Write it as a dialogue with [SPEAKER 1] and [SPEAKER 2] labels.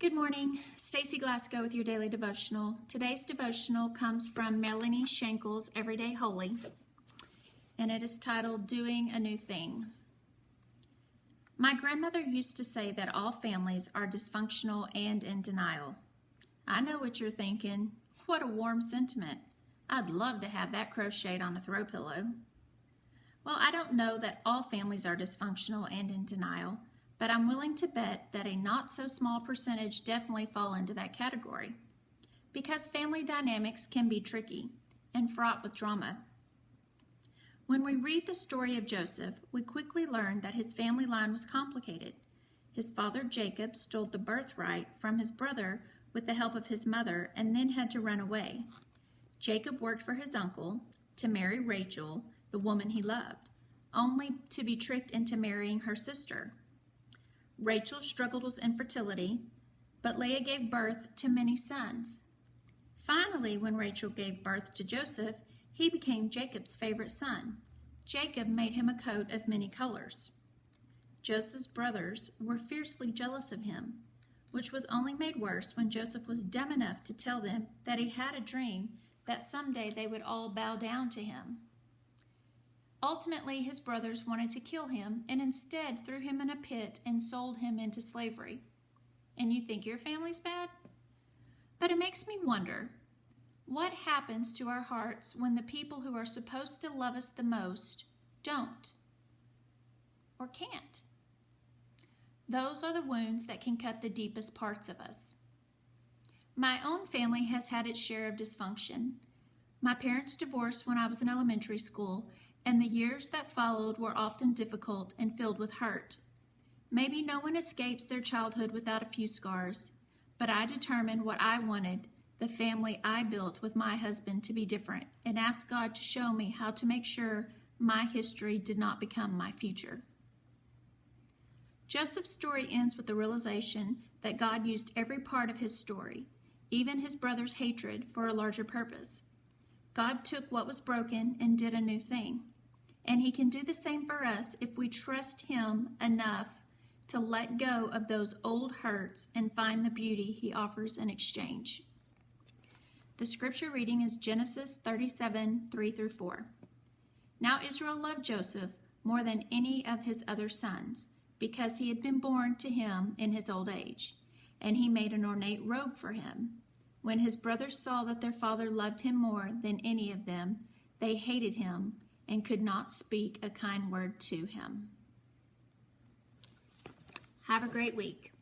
[SPEAKER 1] Good morning. Stacy Glasgow with your daily devotional. Today's devotional comes from Melanie Schenkel's Everyday Holy, and it is titled Doing a New Thing. My grandmother used to say that all families are dysfunctional and in denial. I know what you're thinking. What a warm sentiment. I'd love to have that crocheted on a throw pillow. Well, I don't know that all families are dysfunctional and in denial, but I'm willing to bet that a not so small percentage definitely fall into that category, because family dynamics can be tricky and fraught with drama. When we read the story of Joseph, we quickly learn that his family line was complicated. His father Jacob stole the birthright from his brother with the help of his mother and then had to run away. Jacob worked for his uncle to marry Rachel, the woman he loved, only to be tricked into marrying her sister. Rachel struggled with infertility, but Leah gave birth to many sons. Finally, when Rachel gave birth to Joseph, he became Jacob's favorite son. Jacob made him a coat of many colors. Joseph's brothers were fiercely jealous of him, which was only made worse when Joseph was dumb enough to tell them that he had a dream that someday they would all bow down to him. Ultimately, his brothers wanted to kill him and instead threw him in a pit and sold him into slavery. And you think your family's bad? But it makes me wonder, what happens to our hearts when the people who are supposed to love us the most don't or can't? Those are the wounds that can cut the deepest parts of us. My own family has had its share of dysfunction. My parents divorced when I was in elementary school, and the years that followed were often difficult and filled with hurt. Maybe no one escapes their childhood without a few scars, but I determined what I wanted, the family I built with my husband, to be different, and asked God to show me how to make sure my history did not become my future. Joseph's story ends with the realization that God used every part of his story, even his brother's hatred, for a larger purpose. God took what was broken and did a new thing. And he can do the same for us if we trust him enough to let go of those old hurts and find the beauty he offers in exchange. The scripture reading is Genesis 37, 3-4. Now Israel loved Joseph more than any of his other sons, because he had been born to him in his old age, and he made an ornate robe for him. When his brothers saw that their father loved him more than any of them, they hated him and could not speak a kind word to him. Have a great week.